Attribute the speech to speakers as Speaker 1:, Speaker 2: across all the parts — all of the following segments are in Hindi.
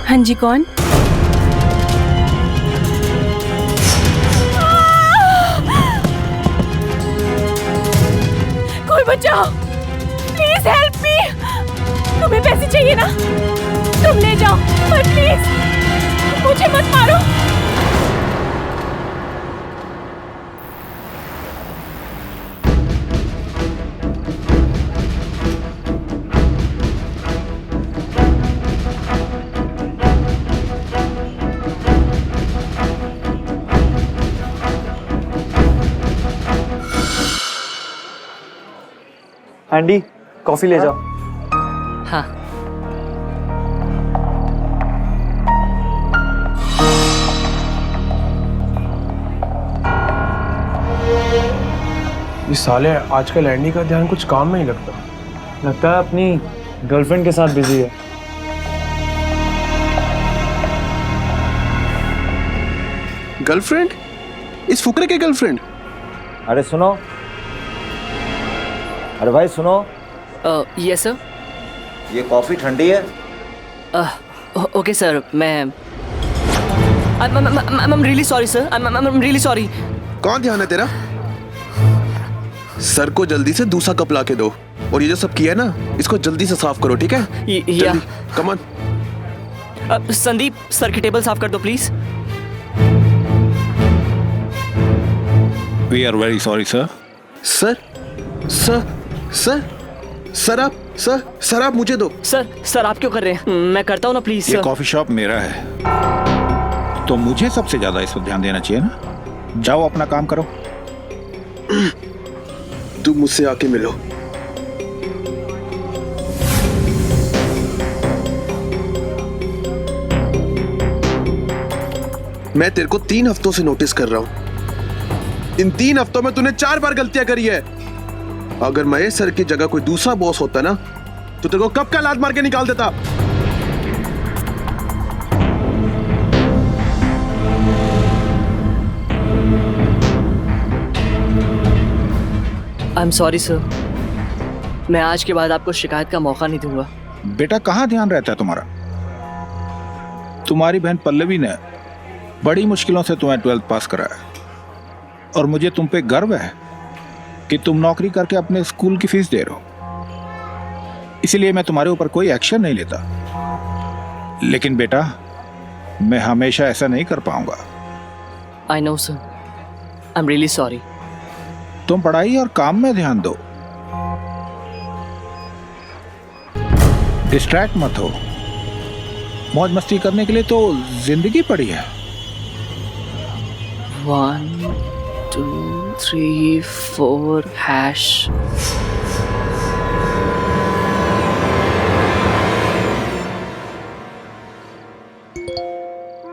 Speaker 1: हाँ जी, कौन? कोई बचाओ, प्लीज हेल्प मी। तुम्हें पैसे चाहिए ना, तुम ले जाओ, पर प्लीज मुझे मत मारो।
Speaker 2: एंडी, कॉफी ले जाओ।
Speaker 3: हाँ।
Speaker 4: ये साले आजकल एंडी का ध्यान कुछ काम में ही लगता
Speaker 2: लगता है अपनी गर्लफ्रेंड के साथ बिजी है।
Speaker 5: गर्लफ्रेंड? इस फुकरे के गर्लफ्रेंड?
Speaker 6: अरे सुनो, अरे भाई सुनो,
Speaker 3: यस सर।
Speaker 6: ये कॉफी ठंडी है।
Speaker 3: ओके सर, मैं I'm really sorry sir, I'm really sorry।
Speaker 5: कौन ध्यान है तेरा? सर को जल्दी से दूसरा कप ला के दो, और ये जो सब किया है ना, इसको जल्दी से साफ करो, ठीक है?
Speaker 3: या
Speaker 5: कम ऑन।
Speaker 3: संदीप, सर की टेबल साफ कर दो please.
Speaker 7: We are very sorry, sir.
Speaker 5: Sir sir sir sir आप सर आप मुझे दो।
Speaker 3: सर आप क्यों कर रहे हैं? मैं करता हूँ ना प्लीज।
Speaker 7: ये कॉफी शॉप मेरा है, तो मुझे सबसे ज्यादा इस पर ध्यान देना चाहिए ना। जाओ अपना काम करो।
Speaker 5: तुम मुझसे आके मिलो। मैं तेरे को 3 हफ्तों से नोटिस कर रहा हूं। इन 3 हफ्तों में तूने 4 बार गलतियां करी है। अगर महेश सर की जगह कोई दूसरा बॉस होता ना, तो तेरे को कब का लात मार के निकाल देता।
Speaker 3: आई एम सॉरी सर, मैं आज के बाद आपको शिकायत का मौका नहीं दूंगा।
Speaker 7: बेटा, कहाँ ध्यान रहता है तुम्हारा? तुम्हारी बहन पल्लवी ने बड़ी मुश्किलों से तुम्हें 12th पास कराया, और मुझे तुम पे गर्व है कि तुम नौकरी करके अपने स्कूल की फीस दे रहे हो। इसलिए मैं तुम्हारे ऊपर कोई एक्शन नहीं लेता। लेकिन बेटा, मैं हमेशा ऐसा नहीं कर पाऊंगा।
Speaker 3: I know sir, I am really sorry.
Speaker 7: तुम पढ़ाई और काम में ध्यान दो, डिस्ट्रैक्ट मत हो। मौज मस्ती करने के लिए तो जिंदगी पड़ी है।
Speaker 3: 1 2 3 4 हैश।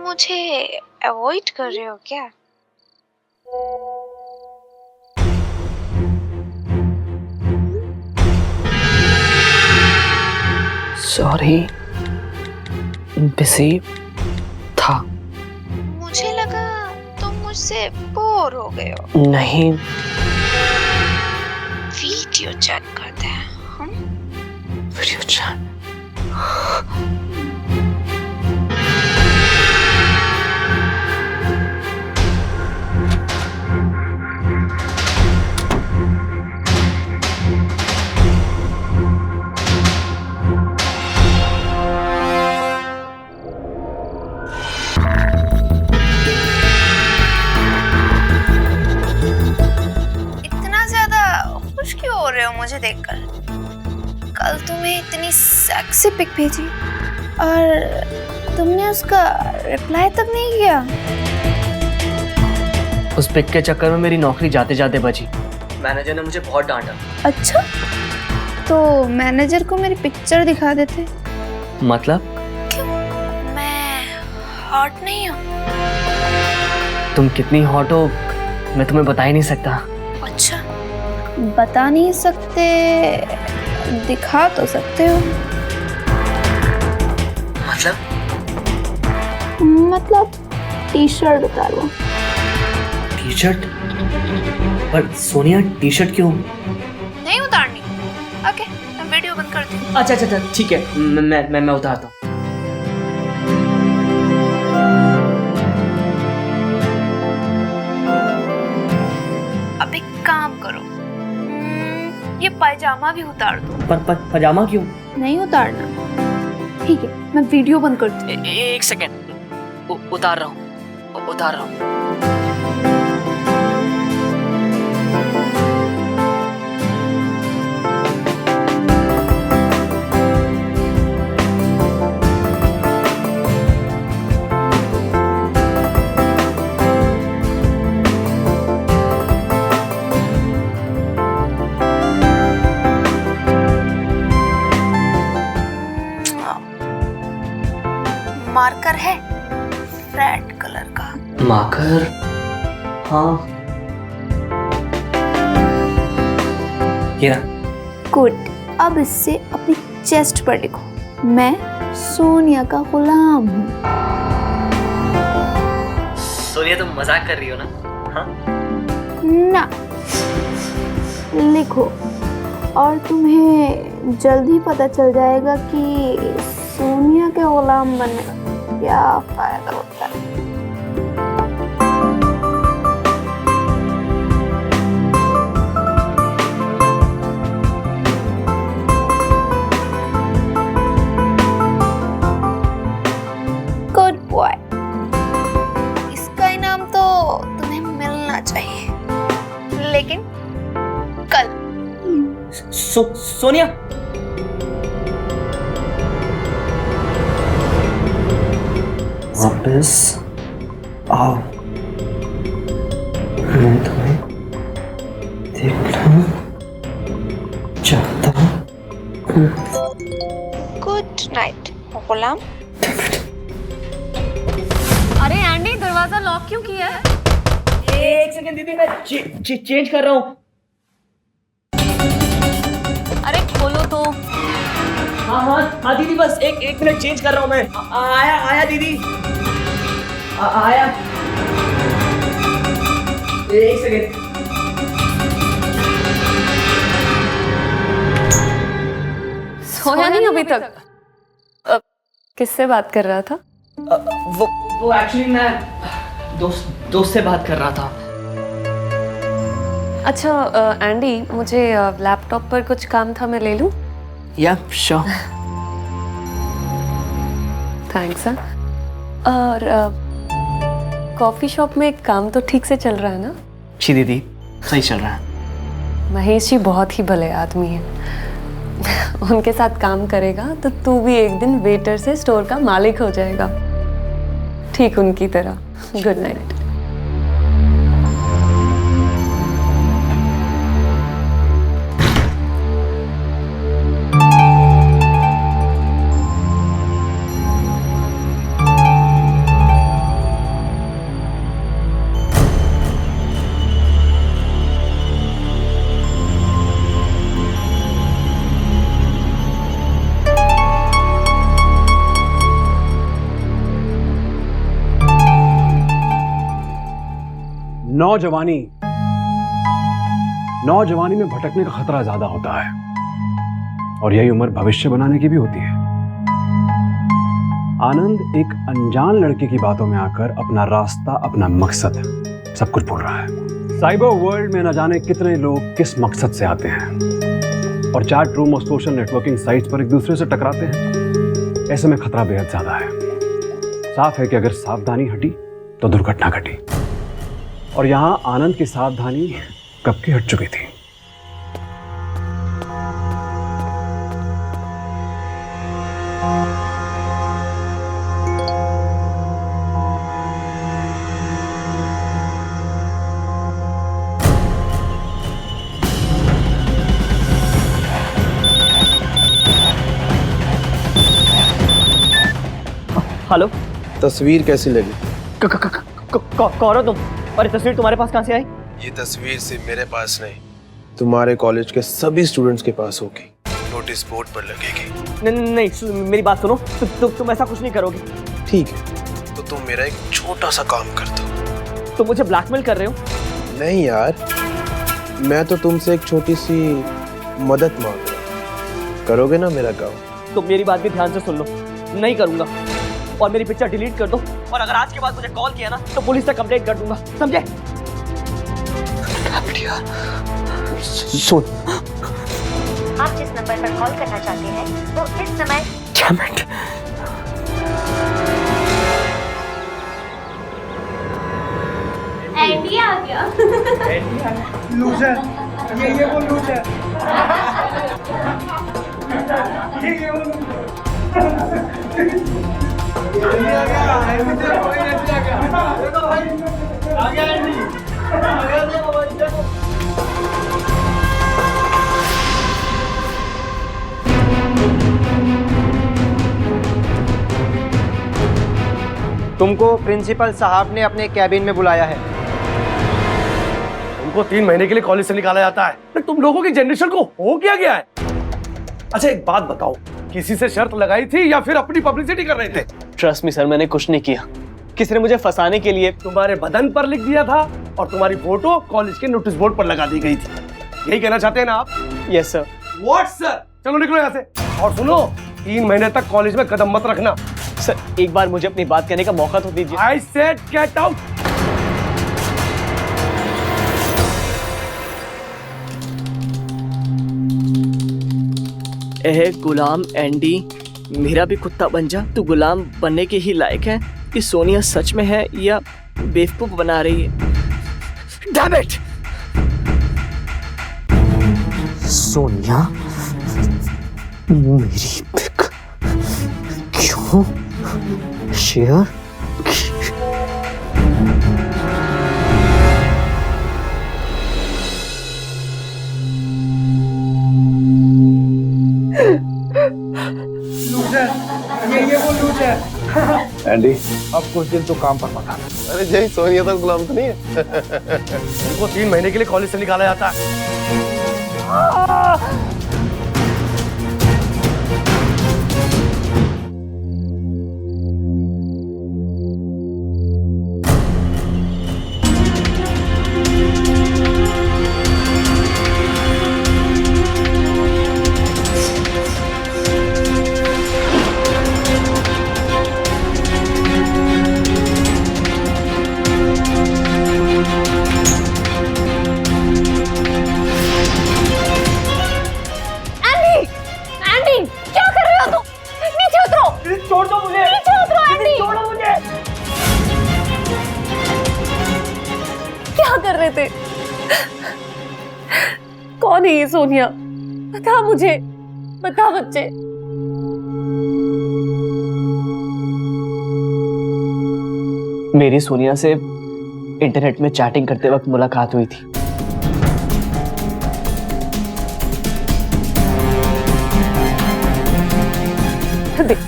Speaker 8: मुझे अवॉइड कर रहे हो क्या?
Speaker 3: सॉरी, बिजी था।
Speaker 8: मुझे लगा तुम मुझसे बोर हो गए हो।
Speaker 3: नहीं,
Speaker 8: वीडियो चैट करते हैं हम।
Speaker 3: Video chat.
Speaker 8: हो रहे हो मुझे देखकर? कल तुम्हें इतनी सेक्सी पिक भेजी और तुमने उसका रिप्लाई तक नहीं किया।
Speaker 3: उस पिक के चक्कर में मेरी नौकरी जाते जाते बची। मैनेजर ने मुझे बहुत डांटा।
Speaker 8: अच्छा, तो मैनेजर को मेरी पिक्चर दिखा देते।
Speaker 3: मतलब?
Speaker 8: क्यों? मैं हॉट नहीं हूँ?
Speaker 3: तुम कितनी हॉट हो मैं तुम्हें बता ही नहीं सकता।
Speaker 8: अच्छा, बता नहीं सकते, दिखा तो सकते हो। मतलब टी शर्ट उतारो।
Speaker 3: T shirt? पर सोनिया, टी शर्ट क्यों?
Speaker 8: नहीं उतारनी? ओके, मैं वीडियो बंद करती हूँ।
Speaker 3: अच्छा ठीक है, मैं उतारता हूँ।
Speaker 8: पजामा भी उतार दो।
Speaker 3: पजामा क्यों?
Speaker 8: नहीं उतारना? ठीक है, मैं वीडियो बंद करती हूँ।
Speaker 3: एक सेकेंड, उतार रहा हूँ।
Speaker 8: मार्कर है रेड कलर का।
Speaker 3: मार्कर? हाँ, ये रहा।
Speaker 8: गुड, अब इससे अपनी चेस्ट पर लिखो, मैं सोनिया का गुलाम हूँ।
Speaker 3: सोनिया, तुम मजाक कर रही हो ना? हाँ?
Speaker 8: ना, लिखो और तुम्हें जल्दी पता चल जाएगा कि सोनिया के गुलाम बनने का क्या फायदा होता है। गुड बॉय, इसका इनाम तो तुम्हें मिलना चाहिए, लेकिन कल।
Speaker 3: सोनिया, वापस आओ, मैं तुम्हें देखना चाहता हूँ।
Speaker 8: गुड नाइट गुलाम।
Speaker 1: अरे एंडी, दरवाजा लॉक क्यों किया है?
Speaker 3: एक सेकंड दीदी, मैं चेंज कर रहा हूँ।
Speaker 1: अरे खोलो तो।
Speaker 3: हाँ दीदी, बस एक मिनट चेंज कर रहा हूँ मैं। आया दीदी, आया। एक सेकंड।
Speaker 1: सोया नहीं अभी तक? किससे बात कर रहा था?
Speaker 3: वो एक्चुअली मैं दोस्त से बात कर रहा था।
Speaker 1: अच्छा एंडी, मुझे लैपटॉप पर कुछ काम था, मैं ले लूं?
Speaker 3: या श्योर।
Speaker 1: थैंक्स। और कॉफी शॉप में काम तो ठीक से चल रहा है ना?
Speaker 3: जी दीदी, सही चल रहा है।
Speaker 1: महेश जी बहुत ही भले आदमी हैं। उनके साथ काम करेगा तो तू भी एक दिन वेटर से स्टोर का मालिक हो जाएगा, ठीक उनकी तरह। Good night.
Speaker 9: नौजवानी में भटकने का खतरा ज्यादा होता है, और यही उम्र भविष्य बनाने की भी होती है। आनंद एक अनजान लड़की की बातों में आकर अपना रास्ता, अपना मकसद सब कुछ भूल रहा है। साइबर वर्ल्ड में न जाने कितने लोग किस मकसद से आते हैं और चैट रूम और सोशल नेटवर्किंग साइट्स पर एक दूसरे से टकराते हैं। ऐसे में खतरा बेहद ज्यादा है। साफ है कि अगर सावधानी हटी तो दुर्घटना घटी, और यहां आनंद की सावधानी कब की हट चुकी थी।
Speaker 3: हेलो,
Speaker 4: तस्वीर कैसी लगी?
Speaker 3: कौन हो तुम, और ये तस्वीर तुम्हारे पास कहाँ से आई?
Speaker 4: ये तस्वीर सिर्फ मेरे पास नहीं, तुम्हारे कॉलेज के सभी स्टूडेंट्स के पास होगी, नोटिस बोर्ड पर लगेगी।
Speaker 3: नहीं, मेरी बात सुनो, तुम ऐसा कुछ नहीं करोगे।
Speaker 4: ठीक है, तो तुम मेरा एक छोटा सा काम कर दो।
Speaker 3: तुम मुझे ब्लैकमेल कर रहे हो?
Speaker 4: नहीं यार, मैं तो तुमसे एक छोटी सी मदद मांग रहा हूं। करोगे ना मेरा काम?
Speaker 3: तुम मेरी बात भी ध्यान से सुन लो। नहीं करूंगा, और मेरी पिक्चर डिलीट कर दो, और अगर आज के बाद मुझे कॉल किया ना तो पुलिस तक कंप्लेंट कर दूंगा, समझे? सुन,
Speaker 10: आप जिस नंबर पर कॉल करना चाहते हैं वो इस समय एंडी आ गया।
Speaker 3: लूजर, ये वो लूजर। ये वो आ गया एंडी।
Speaker 11: तुमको प्रिंसिपल साहब ने अपने कैबिन में बुलाया है।
Speaker 12: उनको 3 महीने के लिए कॉलेज से निकाला जाता है। फिर तुम लोगों की जनरेशन को हो क्या गया है? अच्छा एक बात बताओ, किसी से शर्त लगाई थी या फिर अपनी पब्लिसिटी कर रहे थे?
Speaker 3: ट्रस्ट मी सर, मैंने कुछ नहीं किया। किसी ने मुझे फंसाने के लिए
Speaker 12: तुम्हारे बदन पर लिख दिया था और तुम्हारी फोटो कॉलेज के नोटिस बोर्ड पर लगा दी गई थी। यही कहना चाहते हैं ना आप?
Speaker 3: Yes sir.
Speaker 12: What sir? चलो निकलो यहाँ से। और सुनो, 3 महीने तक कॉलेज में कदम मत रखना।
Speaker 3: सर एक बार मुझे अपनी बात कहने का मौका तो दीजिए।
Speaker 12: I said get out.
Speaker 3: A Ghulam Andy, मेरा भी कुत्ता बन जा। तू गुलाम बनने के ही लायक है। कि सोनिया सच में है या बेवकूफ बना रही है? Damn it! सोनिया मेरी पिक क्यों शेयर?
Speaker 12: ये वो लूजर।
Speaker 7: एंडी, अब कुछ दिन तो काम पर मत आना।
Speaker 4: अरे जय, सोनिया तो गुलाम तो नहीं है।
Speaker 12: उनको 3 महीने के लिए कॉलेज से निकाला जाता है।
Speaker 3: छोड़ दो मुझे।
Speaker 10: नीचे उतरो एंडी।
Speaker 3: छोड़ो मुझे।
Speaker 1: क्या कर रहे थे? कौन है ये सोनिया? बता मुझे, बता बच्चे।
Speaker 3: मेरी सोनिया से इंटरनेट में चैटिंग करते वक्त मुलाकात हुई थी।
Speaker 1: देख,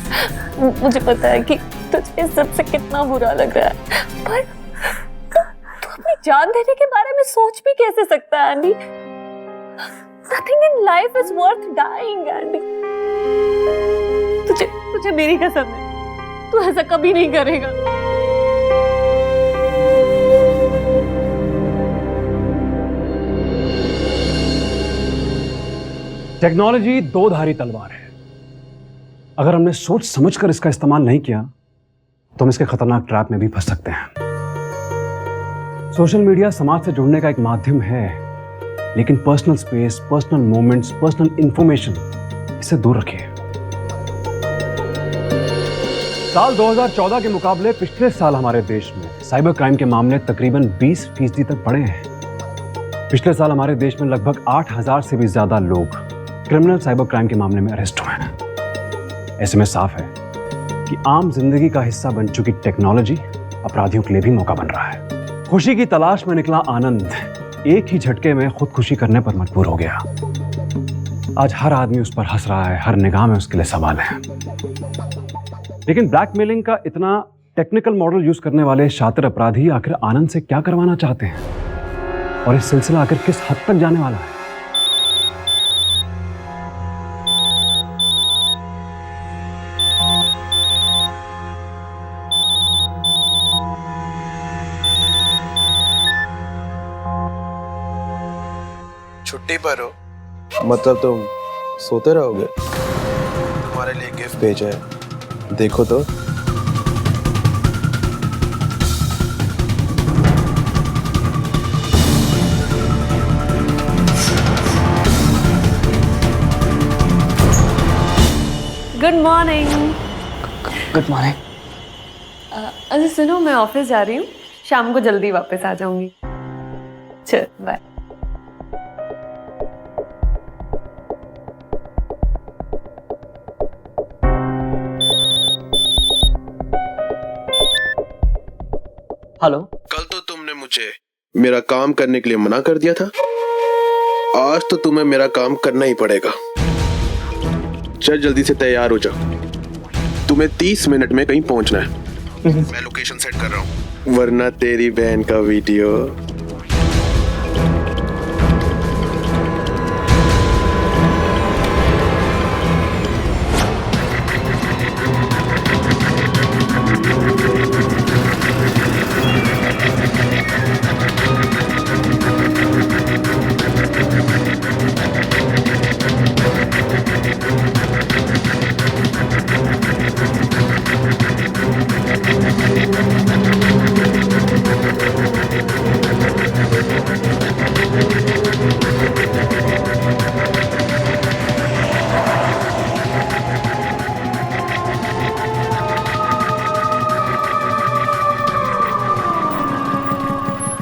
Speaker 1: मुझे पता है कि तुझे इस सबसे कितना बुरा लग रहा है, पर तू अपनी जान देने के बारे में सोच भी कैसे सकता है Andy? Nothing in life is worth dying, Andy. तुझे मेरी कसम है, तू ऐसा कभी नहीं करेगा।
Speaker 9: टेक्नोलॉजी 2-धारी तलवार है। अगर हमने सोच समझकर इसका इस्तेमाल नहीं किया तो हम इसके खतरनाक ट्रैप में भी फंस सकते हैं। सोशल मीडिया समाज से जुड़ने का एक माध्यम है, लेकिन personal space, personal moments, personal information इसे दूर रखिए। साल 2014 के मुकाबले पिछले साल हमारे देश में साइबर क्राइम के मामले तकरीबन 20% तक बढ़े हैं। पिछले साल हमारे देश में लगभग 8,000 से भी ज्यादा लोग क्रिमिनल साइबर क्राइम के मामले में अरेस्ट हुए हैं। ऐसे में साफ है कि आम जिंदगी का हिस्सा बन चुकी टेक्नोलॉजी अपराधियों के लिए भी मौका बन रहा है। खुशी की तलाश में निकला आनंद एक ही झटके में खुदकुशी करने पर मजबूर हो गया। आज हर आदमी उस पर हंस रहा है, हर निगाह में उसके लिए सवाल है। लेकिन ब्लैकमेलिंग का इतना टेक्निकल मॉडल यूज करने वाले शातिर अपराधी आखिर आनंद से क्या करवाना चाहते हैं और इस सिलसिला आखिर किस हद तक जाने वाला है?
Speaker 4: छुट्टी पर हो, मतलब तुम सोते रहोगे? तुम्हारे लिए गिफ्ट भेजा है, देखो तो।
Speaker 1: Good morning.
Speaker 3: Good morning.
Speaker 1: अच्छा सुनो, मैं ऑफिस जा रही हूँ, शाम को जल्दी वापस आ जाऊंगी। चल बाय।
Speaker 3: हेलो।
Speaker 5: कल तो तुमने मुझे मेरा काम करने के लिए मना कर दिया था, आज तो तुम्हें मेरा काम करना ही पड़ेगा। चल जल्दी से तैयार हो जा, तुम्हें 30 मिनट में कहीं पहुंचना है। मैं लोकेशन सेट कर रहा हूँ, वरना तेरी बहन का वीडियो।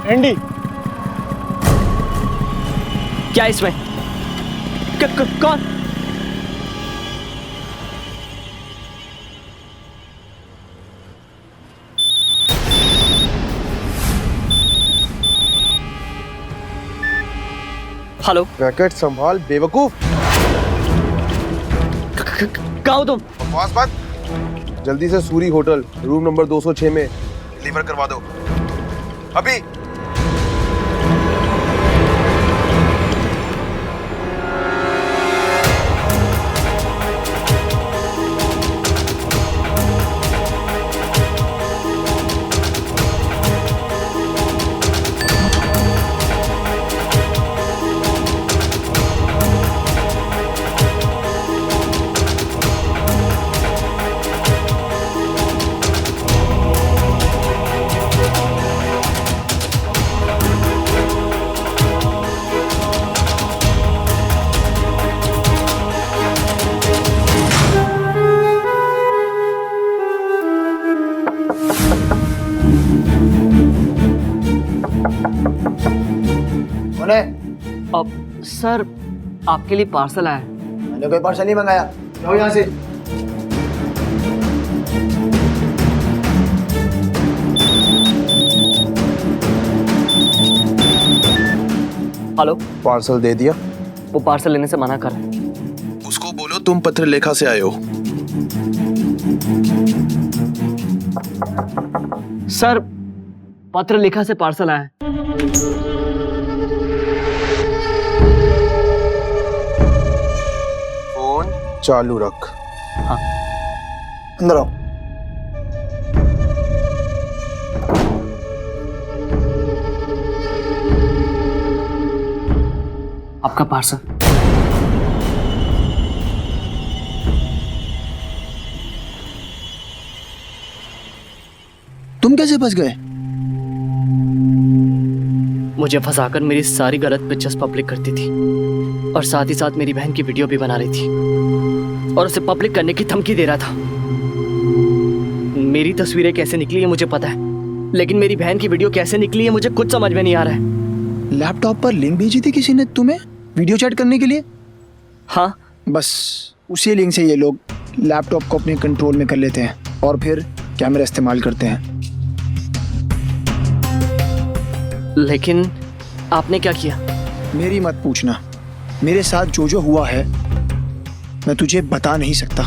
Speaker 3: एंडी, क्या इसमें? कौन? हेलो।
Speaker 4: रैकेट संभाल बेवकूफ।
Speaker 3: कहाँ हो तुम?
Speaker 4: बकवास मत। जल्दी से सूरी होटल रूम नंबर 206 में डिलीवर करवा दो अभी।
Speaker 3: अब सर, आपके लिए पार्सल आया है।
Speaker 11: मैंने कोई पार्सल नहीं मंगाया, जाओ यहाँ से।
Speaker 3: हेलो।
Speaker 4: पार्सल दे दिया?
Speaker 3: वो पार्सल लेने से मना कर रहे हैं।
Speaker 5: उसको बोलो तुम पत्र लेखा से आए हो।
Speaker 3: सर, पत्र लेखा से पार्सल आया है।
Speaker 4: फोन चालू रख।
Speaker 3: हाँ।
Speaker 11: अंदर आओ।
Speaker 3: आपका पार्सल।
Speaker 11: तुम कैसे बच गए?
Speaker 3: मुझे फंसाकर मेरी सारी गलत पिक्चर्स पब्लिक करती थी और साथ ही साथ मेरी बहन की वीडियो भी बना रही थी और उसे पब्लिक करने की धमकी दे रहा था। मेरी तस्वीरें कैसे निकली है मुझे पता है, लेकिन मेरी बहन की वीडियो कैसे निकली है मुझे कुछ समझ में नहीं आ रहा है।
Speaker 11: लैपटॉप पर लिंक भेजी थी किसी ने तुम्हें वीडियो चैट करने के लिए?
Speaker 3: हाँ।
Speaker 11: बस उसी लिंक से ये लोग लैपटॉप को अपने कंट्रोल में कर लेते हैं और फिर कैमरा इस्तेमाल करते हैं।
Speaker 3: लेकिन आपने क्या किया?
Speaker 11: मेरी मत पूछना, मेरे साथ जो जो हुआ है मैं तुझे बता नहीं सकता।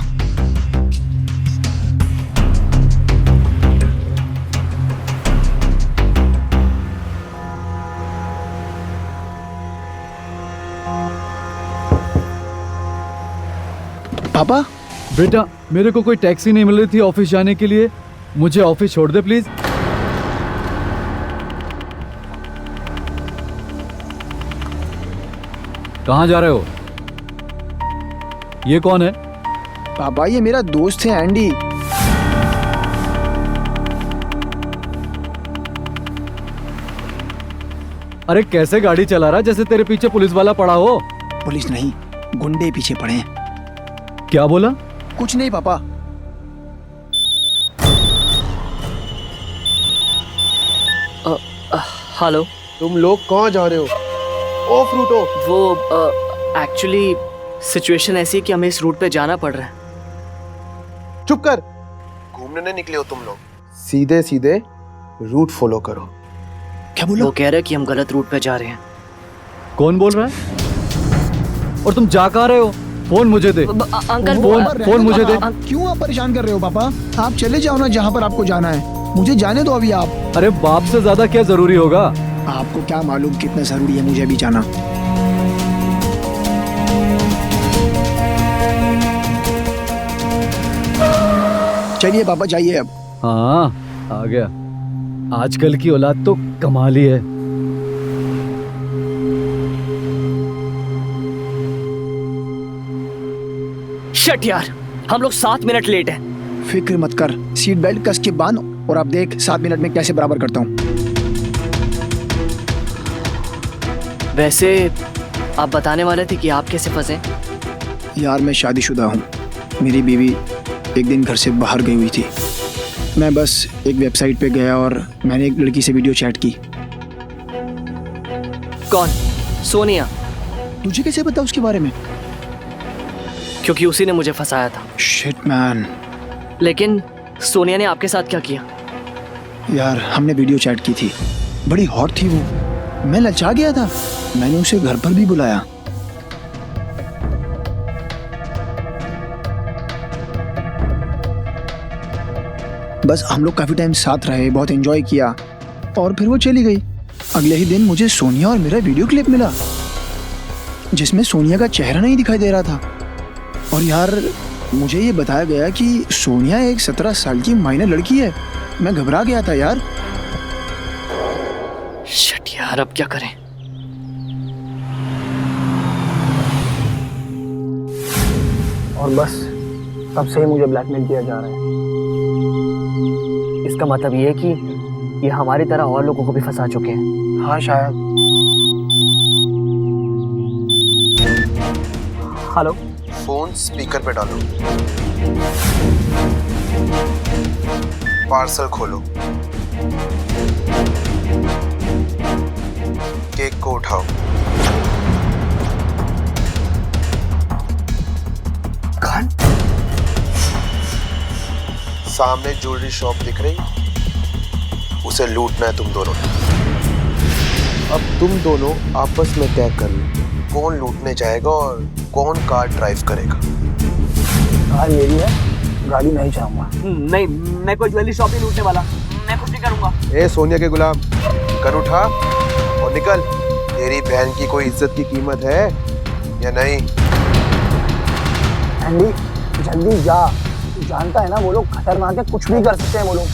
Speaker 11: पापा?
Speaker 2: बेटा, मेरे को कोई टैक्सी नहीं मिल रही थी ऑफिस जाने के लिए, मुझे ऑफिस छोड़ दे प्लीज। कहाँ जा रहे हो? ये कौन है?
Speaker 11: पापा, ये मेरा दोस्त है एंडी।
Speaker 2: अरे कैसे गाड़ी चला रहा है जैसे तेरे पीछे पुलिस वाला पड़ा हो?
Speaker 11: पुलिस नहीं, गुंडे पीछे पड़े हैं।
Speaker 2: क्या बोला?
Speaker 11: कुछ नहीं पापा।
Speaker 3: हेलो।
Speaker 4: तुम लोग कहाँ जा रहे हो? ओ फ्रूटो।
Speaker 3: वो एक्चुअली सिचुएशन ऐसी है कि हमें इस रूट पे जाना पड़ रहा है।
Speaker 4: चुप कर, घूमने नहीं निकले हो तुम लोग, सीधे सीधे रूट फॉलो करो।
Speaker 11: क्या बोला?
Speaker 3: वो कह रहे हैं कि हम गलत रूट पे जा रहे हैं।
Speaker 2: कौन बोल रहा है? और तुम जा कहाँ रहे हो? फोन मुझे दे।
Speaker 3: अंकल
Speaker 2: फोन मुझे दे।
Speaker 11: क्यों आप परेशान कर रहे हो पापा? आप चले जाओ ना जहाँ पर आपको जाना है, मुझे जाने दो अभी आप।
Speaker 2: अरे बाप से ज्यादा क्या जरूरी होगा?
Speaker 11: आपको क्या मालूम कितना जरूरी है मुझे भी जाना। चलिए पापा जाइए अब।
Speaker 2: हाँ आ गया। आजकल की औलाद तो कमाल ही है।
Speaker 3: शिट यार, हम लोग 7 मिनट लेट हैं।
Speaker 11: फिक्र मत कर, सीट बेल्ट कस के बांध और आप देख 7 मिनट में कैसे बराबर करता हूँ।
Speaker 3: वैसे आप बताने वाले थे कि आप कैसे फंसे?
Speaker 11: यार मैं शादीशुदा हूँ। मेरी बीवी एक दिन घर से बाहर गई हुई थी। मैं बस एक वेबसाइट पे गया और मैंने एक लड़की से वीडियो चैट की।
Speaker 3: कौन? सोनिया।
Speaker 11: तुझे कैसे पता उसके बारे में?
Speaker 3: क्योंकि उसी ने मुझे फंसाया था।
Speaker 11: Shit man.
Speaker 3: लेकिन सोनिया ने आपके साथ क्या किया?
Speaker 11: यार हमने वीडियो चैट की थी, बड़ी हॉट थी वो। मैं ललचा गया था, मैंने उसे घर पर भी बुलाया। बस हम लोग काफी टाइम साथ रहे, बहुत एंजॉय किया और फिर वो चली गई। अगले ही दिन मुझे सोनिया और मेरा वीडियो क्लिप मिला जिसमें सोनिया का चेहरा नहीं दिखाई दे रहा था। और यार मुझे ये बताया गया कि सोनिया एक 17 साल की माइनर लड़की है। मैं घबरा गया था यार।
Speaker 3: शिट यार, अब क्या करें?
Speaker 11: और बस तब से ही मुझे ब्लैकमेल किया जा रहा है।
Speaker 3: इसका मतलब ये है कि ये हमारी तरह और लोगों को भी फंसा चुके हैं।
Speaker 11: हाँ शायद।
Speaker 3: हेलो।
Speaker 4: फोन स्पीकर पे डालो, पार्सल खोलो, केक को उठाओ।
Speaker 11: कौन?
Speaker 4: सामने ज्वेलरी शॉप दिख रही, उसे लूटना है तुम दोनों। अब तुम दोनों आपस में तय कर लो कौन लूटने जाएगा और कौन कार ड्राइव करेगा।
Speaker 11: कार मेरी है, गाड़ी मैं ही चलाऊंगा।
Speaker 3: नहीं, मैं कोई ज्वेलरी शॉप नहीं लूटने वाला, मैं कुछ नहीं करूंगा।
Speaker 4: ए सोनिया के गुलाम, कर उठा और निकल। तेरी बहन की कोई इज्जत की कीमत है या नहीं?
Speaker 11: एंडी जल्दी जा, तू जानता है ना वो लोग खतरनाक है, कुछ भी कर सकते हैं वो लोग।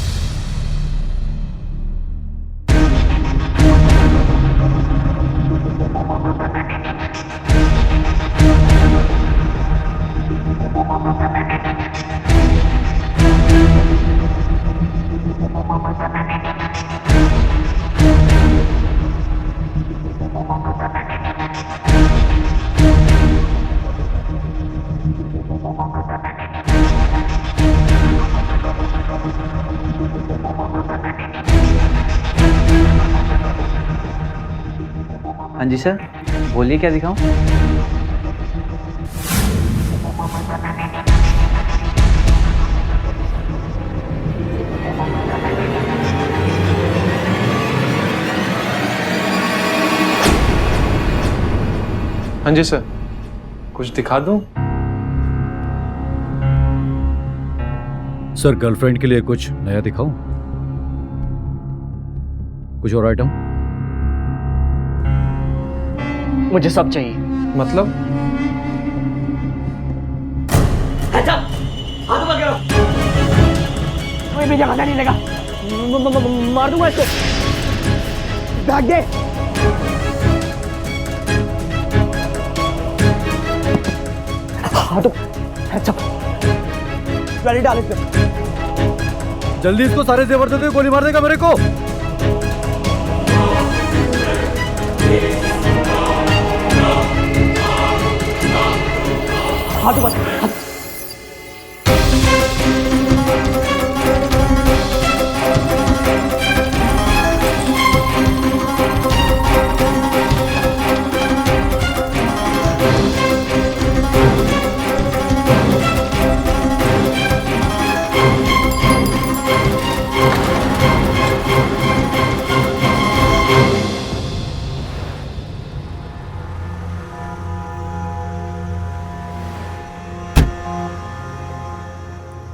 Speaker 13: हाँ जी सर, बोलिए क्या दिखाऊं?
Speaker 14: हाँ जी सर, कुछ दिखा दूं?
Speaker 2: सर गर्लफ्रेंड के लिए कुछ नया दिखाऊं? कुछ और आइटम?
Speaker 3: मुझे सब चाहिए।
Speaker 14: मतलब?
Speaker 3: कोई भी जगह नहीं लगा, मार दूंगा इसको। भाग दे। गाड़ी डाल इस पे।
Speaker 2: जल्दी इसको सारे जेवर दे दो, गोली मार देगा मेरे को।
Speaker 3: हाथ ऊपर।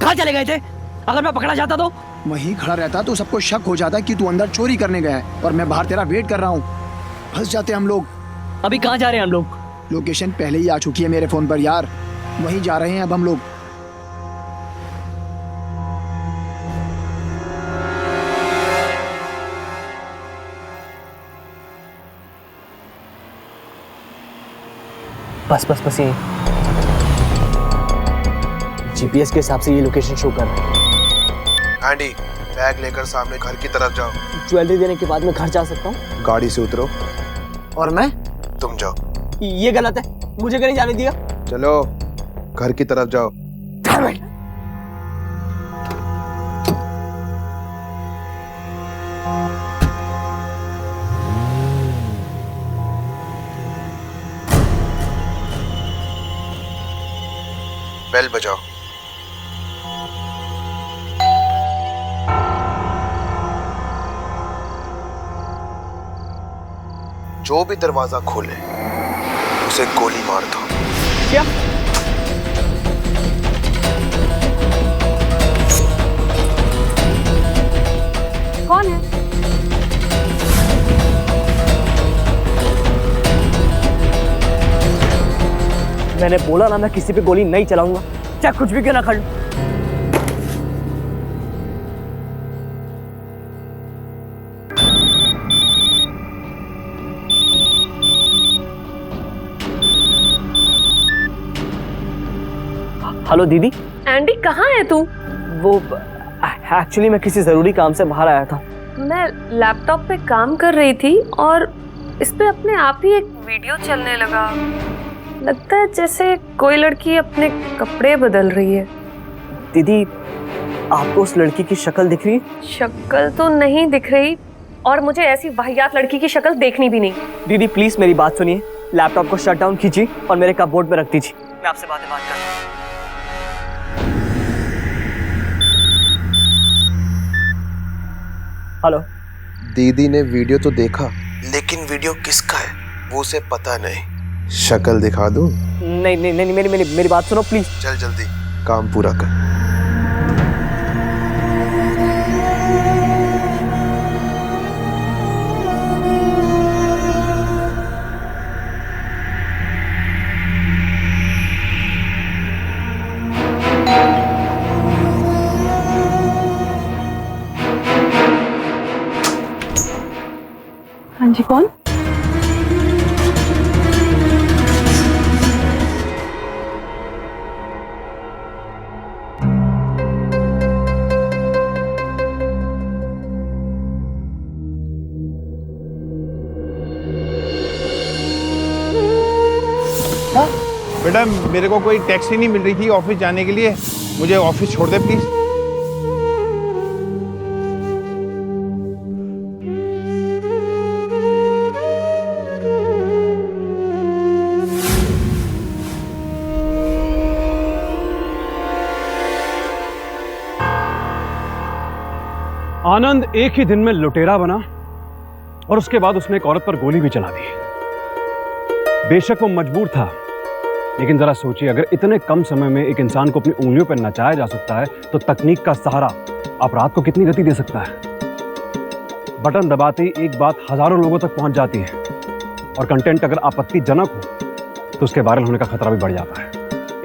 Speaker 3: कहाँ चले गए थे? अगर मैं पकड़ा जाता तो?
Speaker 11: वहीं खड़ा रहता तो सबको शक हो जाता कि तू अंदर चोरी करने गया है और मैं बाहर तेरा वेट कर रहा हूँ। फंस जाते हम लोग।
Speaker 3: अभी कहाँ जा रहे हैं हम लोग?
Speaker 11: लोकेशन पहले ही आ चुकी है मेरे फोन पर यार, वहीं जा रहे हैं अब हम लोग।
Speaker 3: बस ये जीपीएस के हिसाब से ये लोकेशन शो कर रहा है।
Speaker 4: एंडी, बैग लेकर सामने घर की तरफ जाओ।
Speaker 3: ज्वेलरी देने के बाद मैं घर जा सकता हूँ?
Speaker 4: गाड़ी से उतरो।
Speaker 3: और मैं?
Speaker 4: तुम जाओ।
Speaker 3: ये गलत है, मुझे कहीं जाने दिया।
Speaker 4: चलो घर की तरफ जाओ। बेल बजाओ। जो भी दरवाजा खोले उसे गोली मार दो।
Speaker 3: क्या?
Speaker 1: कौन है?
Speaker 3: मैंने बोला ना मैं किसी पे गोली नहीं चलाऊंगा, चाहे कुछ भी क्यों ना कर लूं। हेलो दीदी।
Speaker 1: एंडी कहाँ है तू?
Speaker 3: वो एक्चुअली मैं किसी जरूरी काम से बाहर आया था।
Speaker 1: मैं लैपटॉप पे काम कर रही थी और इस पे अपने आप ही एक वीडियो चलने लगा। लगता है जैसे कोई लड़की अपने कपड़े बदल रही है।
Speaker 3: दीदी आपको उस लड़की की शक्ल दिख रही है?
Speaker 1: शक्ल तो नहीं दिख रही और मुझे ऐसी वाहियात लड़की की शक्ल देखनी भी नहीं।
Speaker 3: दीदी प्लीज मेरी बात सुनिए, लैपटॉप को शट डाउन कीजिए और मेरे कपबोर्ड में रख दीजिए। मैं आपसे बात करता हूँ। हेलो।
Speaker 4: दीदी ने वीडियो तो देखा, लेकिन वीडियो किसका है वो उसे पता नहीं। शक्ल दिखा दूं?
Speaker 3: नहीं मेरी बात सुनो प्लीज।
Speaker 4: चल जल्दी काम पूरा कर।
Speaker 1: हाँ जी, कौन?
Speaker 7: बेटा मेरे को कोई टैक्सी नहीं मिल रही थी ऑफिस जाने के लिए, मुझे ऑफिस छोड़ दे प्लीज।
Speaker 9: आनंद एक ही दिन में लुटेरा बना और उसके बाद उसने एक औरत पर गोली भी चला दी। बेशक वो मजबूर था, लेकिन जरा सोचिए अगर इतने कम समय में एक इंसान को अपनी उंगलियों पर नचाया जा सकता है तो तकनीक का सहारा अपराध को कितनी गति दे सकता है। बटन दबाते ही एक बात हजारों लोगों तक पहुंच जाती है और कंटेंट अगर आपत्तिजनक हो तो उसके वायरल होने का खतरा भी बढ़ जाता है।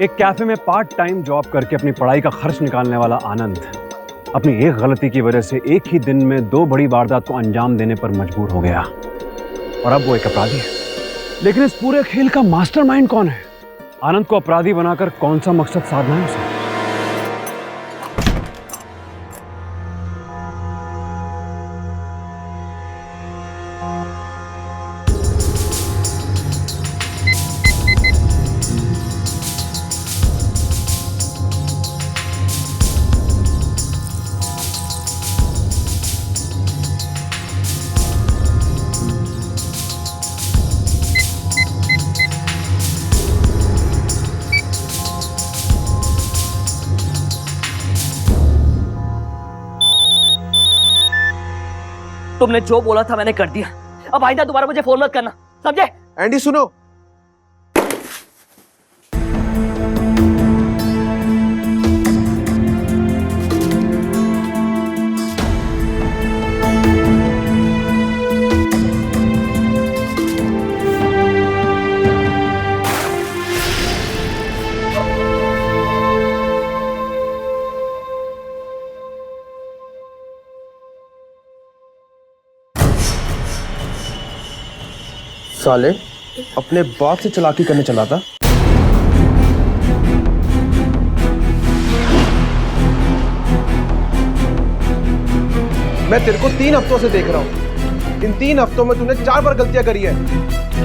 Speaker 9: एक कैफे में पार्ट टाइम जॉब करके अपनी पढ़ाई का खर्च निकालने वाला आनंद अपनी एक गलती की वजह से एक ही दिन में 2 बड़ी वारदात को अंजाम देने पर मजबूर हो गया और अब वो एक अपराधी है। लेकिन इस पूरे खेल का मास्टरमाइंड कौन है? आनंद को अपराधी बनाकर कौन सा मकसद साधना है उसे?
Speaker 3: तुमने जो बोला था मैंने कर दिया। अब आइंदा दोबारा मुझे फोन मत करना, समझे?
Speaker 4: एंडी सुनो, साले अपने बाप से चालाकी करने चला था। मैं तेरे को 3 हफ्तों से देख रहा हूं। इन 3 हफ्तों में तूने 4 बार गलतियां करी है।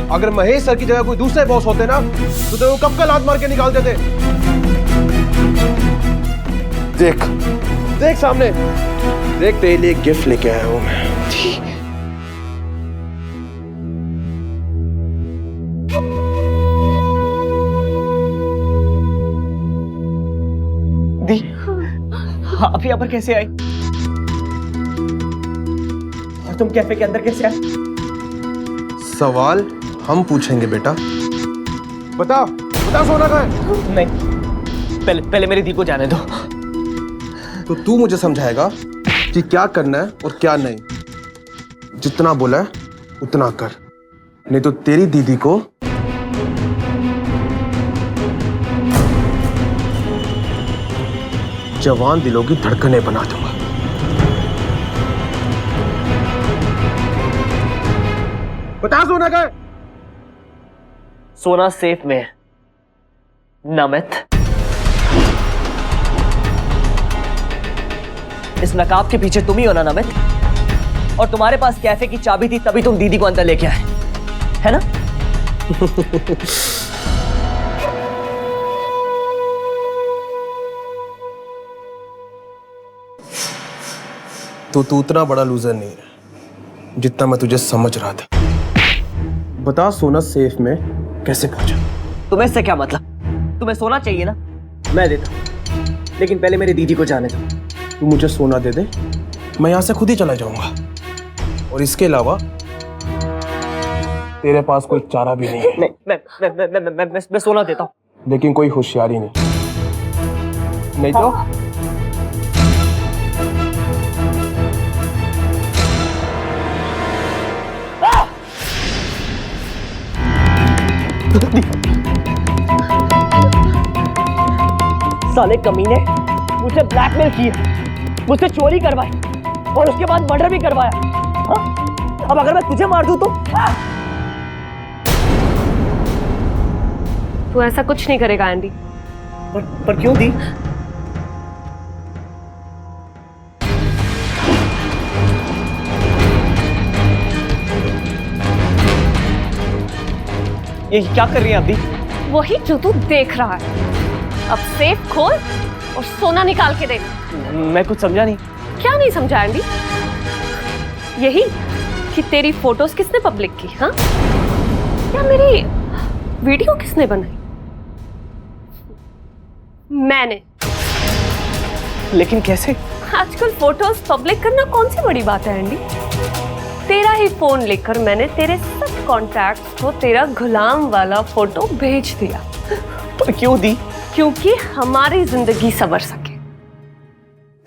Speaker 4: अगर महेश सर की जगह कोई दूसरे बॉस होते ना तो तेरे को कब का लात मार के निकाल देते। देख देख सामने देख, तेरे लिए गिफ्ट लेके आया हूं मैं।
Speaker 3: दी, आप यहाँ पर कैसे आई? और तुम कैफे के अंदर कैसे आए?
Speaker 4: सवाल हम पूछेंगे बेटा। बता बता, सोना कहाँ है?
Speaker 3: नहीं, पहले मेरी दी को जाने दो।
Speaker 4: तो तू मुझे समझाएगा कि क्या करना है और क्या नहीं। जितना बोला है उतना कर, नहीं तो तेरी दीदी को जवान दिलों की धड़कनें बना दूंगा। बता सोना का।
Speaker 3: सोना सेफ में है, नमित। इस नकाब के पीछे तुम ही हो ना नमित? और तुम्हारे पास कैफे की चाबी थी तभी तुम दीदी को अंदर लेके आए, है ना?
Speaker 4: तो तू उतना बड़ा लूजर नहीं है जितना मैं तुझे समझ रहा था। बता सोना सेफ में कैसे पहुंचा?
Speaker 3: तुम्हें इससे क्या मतलब? तुम्हें सोना चाहिए ना, मैं देता हूं, लेकिन पहले मेरी दीदी को जाने दो।
Speaker 4: तू मुझे सोना दे दे, मैं यहां से खुद ही चला जाऊंगा। और इसके अलावा तेरे पास कोई चारा भी नहीं है।
Speaker 3: मैं सोना देता हूं,
Speaker 4: लेकिन कोई होशियारी नहीं, नहीं तो
Speaker 3: साले कमीने मुझसे ब्लैकमेल किया, मुझसे चोरी करवाई और उसके बाद मर्डर भी करवाया। हाँ? अब अगर मैं तुझे मार दूं तो?
Speaker 1: तू ऐसा कुछ नहीं करेगा एंडी।
Speaker 3: पर क्यों दी? ये क्या कर रही है अभी?
Speaker 1: वही जो तू देख रहा है। अब सेफ खोल और सोना निकाल के दे।
Speaker 3: मैं कुछ समझा नहीं।
Speaker 1: क्या नहीं समझा एंडी? यही कि तेरी फोटोज किसने पब्लिक की? हाँ, या मेरी वीडियो किसने बनाई? मैंने।
Speaker 3: लेकिन कैसे?
Speaker 1: आजकल फोटोज पब्लिक करना कौन सी बड़ी बात है एंडी? तेरा ही फोन लेकर मैंने तेरे सब कॉन्टैक्ट्स को तेरा गुलाम वाला फोटो भेज दिया।
Speaker 3: पर क्यों दी?
Speaker 1: क्योंकि हमारी जिंदगी संवर सके।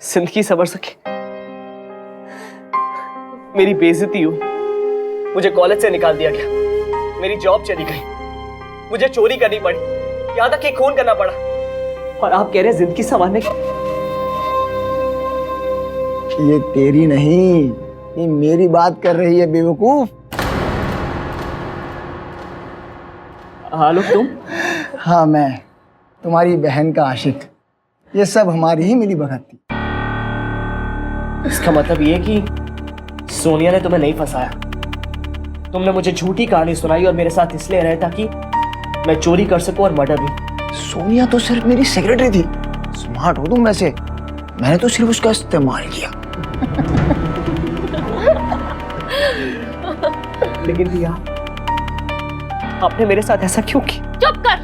Speaker 3: जिंदगी संवर सके? मेरी बेइज्जती हो, मुझे कॉलेज से निकाल दिया गया, मेरी जॉब चली गई, मुझे चोरी करनी पड़ी, यहां तक कि खून करना पड़ा, और आप कह रहे हैं जिंदगी संवारने की?
Speaker 11: ये तेरी नहीं, ये मेरी बात कर रही है बेवकूफ।
Speaker 3: हेलो तुम?
Speaker 11: हाँ मैं, तुम्हारी बहन का आशिक। ये सब हमारी ही मिली भगत थी।
Speaker 3: इसका मतलब ये कि सोनिया ने तुम्हें नहीं फंसाया, तुमने मुझे झूठी कहानी सुनाई और मेरे साथ इसलिए रहे ताकि मैं चोरी कर सकूं और मर्डर भी।
Speaker 11: सोनिया तो सिर्फ मेरी सेक्रेटरी थी। स्मार्ट हो तुम वैसे, मैंने तो सिर्फ उसका इस्तेमाल किया।
Speaker 3: लेकिन भैया आपने मेरे साथ ऐसा क्यों किया?
Speaker 1: चुप कर,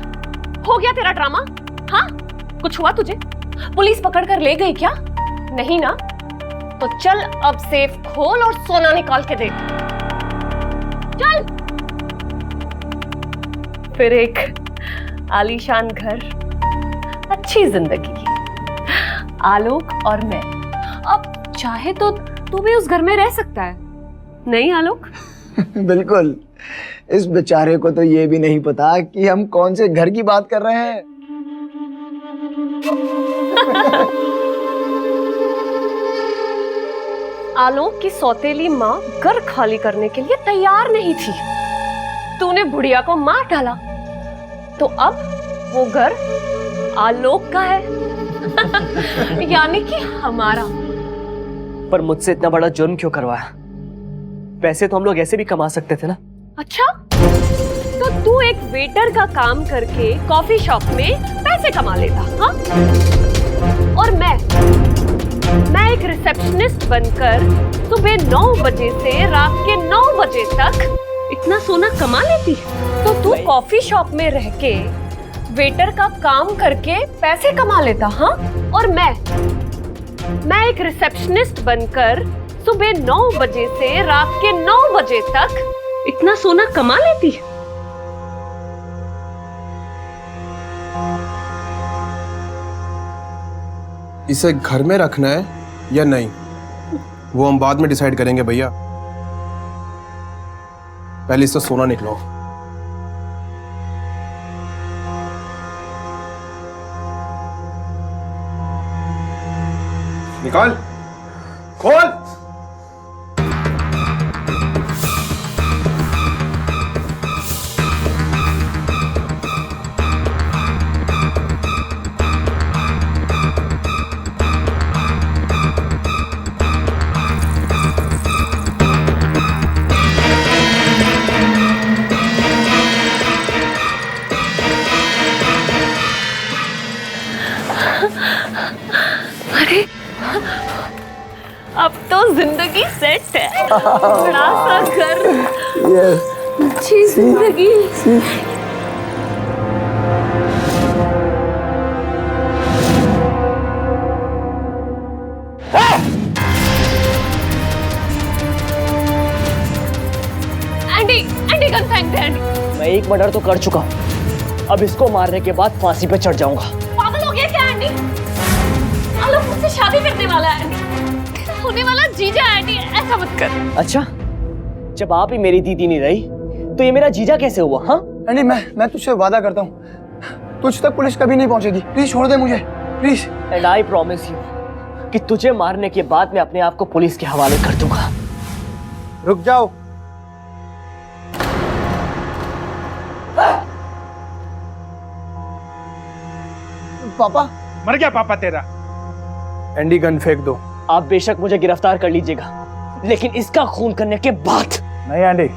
Speaker 1: हो गया तेरा ड्रामा? हाँ, कुछ हुआ तुझे? पुलिस पकड़ कर ले गई क्या? नहीं ना? तो चल अब सेफ खोल और सोना निकाल के दे। चल। फिर एक आलीशान घर, अच्छी जिंदगी, आलोक और मैं। अब चाहे तो तू भी उस घर में रह सकता है, नहीं आलोक?
Speaker 11: बिल्कुल। इस बेचारे को तो ये भी नहीं पता कि हम कौन से घर की बात कर रहे हैं।
Speaker 1: आलोक की सौतेली माँ घर खाली करने के लिए तैयार नहीं थी। तूने बुढ़िया को मार डाला, तो अब वो घर आलोक का है। यानी कि हमारा।
Speaker 3: पर मुझसे इतना बड़ा जुर्म क्यों करवाया? पैसे तो हम लोग ऐसे भी कमा सकते थे ना।
Speaker 1: अच्छा, तो तू एक वेटर का काम करके कॉफी शॉप में पैसे कमा लेता, हाँ? और मैं एक रिसेप्शनिस्ट बनकर सुबह 9 बजे से रात के 9 बजे तक इतना सोना कमा लेती। तो तू कॉफी शॉप में रह के वेटर का काम करके पैसे कमा लेता, हाँ? और मैं एक रिसेप्शनिस्ट बनकर सुबह 9 बजे से रात के 9 बजे तक इतना सोना कमा लेती।
Speaker 4: इसे घर में रखना है या नहीं, वो हम बाद में डिसाइड करेंगे भैया। पहले इससे सोना निकलो। निकाल, खोल।
Speaker 1: अरे अब तो जिंदगी सेट है। बड़ा सा घर, अच्छी जिंदगी। एंडी गन फेंक दे एंडी।
Speaker 3: मैं एक मर्डर तो कर चुका हूँ, अब इसको मारने के बाद फांसी पे चढ़ जाऊंगा।
Speaker 1: पागल हो गया क्या एंडी? आलोक मुझसे शादी करने वाला है एंडी, तेरा होने वाला जीजा है एंडी, ऐसा मत कर।
Speaker 3: अच्छा, जब आप ही मेरी दीदी नहीं रही तो ये मेरा जीजा कैसे हुआ? हाँ
Speaker 11: एंडी, मैं तुझसे वादा करता हूँ, तुझ तक पुलिस कभी नहीं पहुंचेगी। प्लीज छोड़ दे मुझे, please.
Speaker 3: And I promise you कि तुझे मारने के बाद मैं अपने आप को पुलिस के हवाले कर दूंगा।
Speaker 5: रुक जाओ।
Speaker 11: पापा
Speaker 7: मर गया पापा तेरा।
Speaker 12: एंडी गन फेंक दो।
Speaker 3: आप बेशक मुझे गिरफ्तार कर लीजिएगा, लेकिन इसका खून करने के बाद
Speaker 7: नहीं एंडी,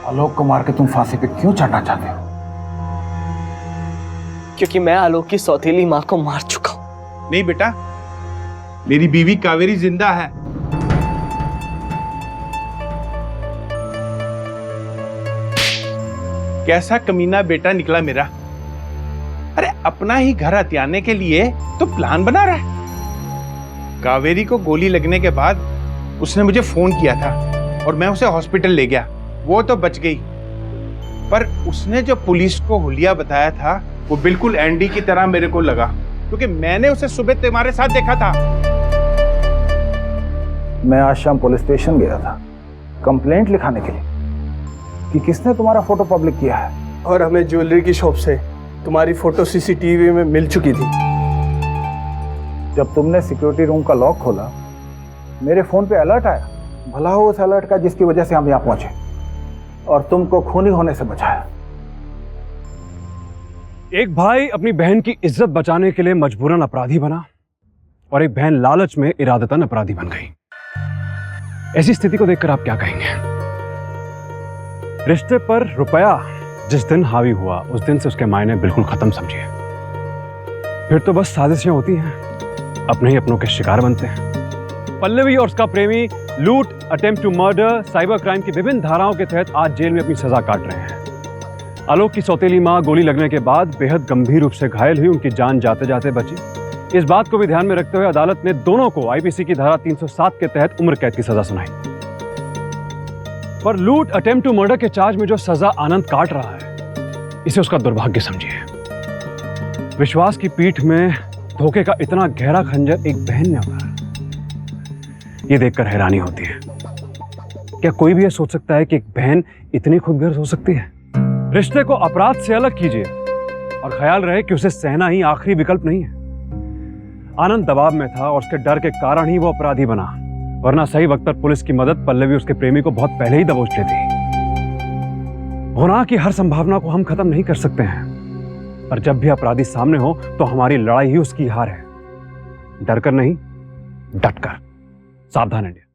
Speaker 7: आलोक को मार के तुम फांसी पे क्यों चढ़ना चाहते हो?
Speaker 3: क्योंकि मैं आलोक की सौतेली माँ को मार चुका हूँ।
Speaker 7: नहीं बेटा, मेरी बीवी कावेरी जिंदा है। कैसा कमीना बेटा निकला मेरा। अरे अपना ही घर हथियाने के लिए तो प्लान बना रहा है। कावेरी को गोली लगने के बाद उसने मुझे फोन किया था और मैं उसे हॉस्पिटल ले गया, वो तो बच गई। पर उसने जो पुलिस को हुलिया बताया था वो बिल्कुल एंडी की तरह मेरे को लगा, क्योंकि मैंने उसे सुबह तुम्हारे साथ देखा था। मैं आज शाम पुलिस स्टेशन गया था कंप्लेंट लिखाने के लिए कि किसने तुम्हारा फोटो पब्लिक किया है।
Speaker 12: और हमें ज्वेलरी की शॉप से तुम्हारी फोटो सीसीटीवी में मिल चुकी थी।
Speaker 7: जब तुमने सिक्योरिटी रूम का लॉक खोला, मेरे फोन पे अलर्ट आया। भला हो उस अलर्ट का जिसकी वजह से हम यहाँ पहुंचे और तुमको खूनी होने से बचाया।
Speaker 9: एक भाई अपनी बहन की इज्जत बचाने के लिए मजबूरन अपराधी बना और एक बहन लालच में इरादतन अपराधी बन गई। ऐसी स्थिति को देखकर आप क्या कहेंगे? रिश्ते पर रुपया जिस दिन हावी हुआ उस दिन से उसके मायने बिल्कुल खत्म समझिए। फिर तो बस साजिशें होती हैं, अपने ही अपनों के शिकार बनते हैं। पल्लवी और उसका प्रेमी लूट, attempt to murder, cyber crime की विभिन्न धाराओं के तहत आज जेल में अपनी सजा काट रहे हैं। आलोक की सौतेली मां गोली लगने के बाद बेहद गंभीर रूप से घायल हुई, उनकी जान जाते जाते बची। इस बात को भी ध्यान में रखते हुए अदालत ने दोनों को आईपीसी की धारा 307 के तहत उम्र कैद की सजा सुनाई। पर लूट अटेम्प्ट टू मर्डर के चार्ज में जो सजा आनंद काट रहा है, इसे उसका दुर्भाग्य समझिए। विश्वास की पीठ में धोखे का इतना गहरा खंजर एक बहन ने उतारा, ये देखकर हैरानी होती है। क्या कोई भी ये सोच सकता है कि एक बहन इतनी खुदगर्ज हो सकती है? रिश्ते को अपराध से अलग कीजिए और ख्याल रहे कि उसे सहना ही आखिरी विकल्प नहीं है। आनंद दबाव में था और उसके डर के कारण ही वो अपराधी बना, वरना सही वक्त पर पुलिस की मदद पल्लवी उसके प्रेमी को बहुत पहले ही दबोच लेती। गुनाह की हर संभावना को हम खत्म नहीं कर सकते हैं, पर जब भी अपराधी सामने हो तो हमारी लड़ाई ही उसकी हार है। डरकर नहीं, डटकर। सावधान इंडिया।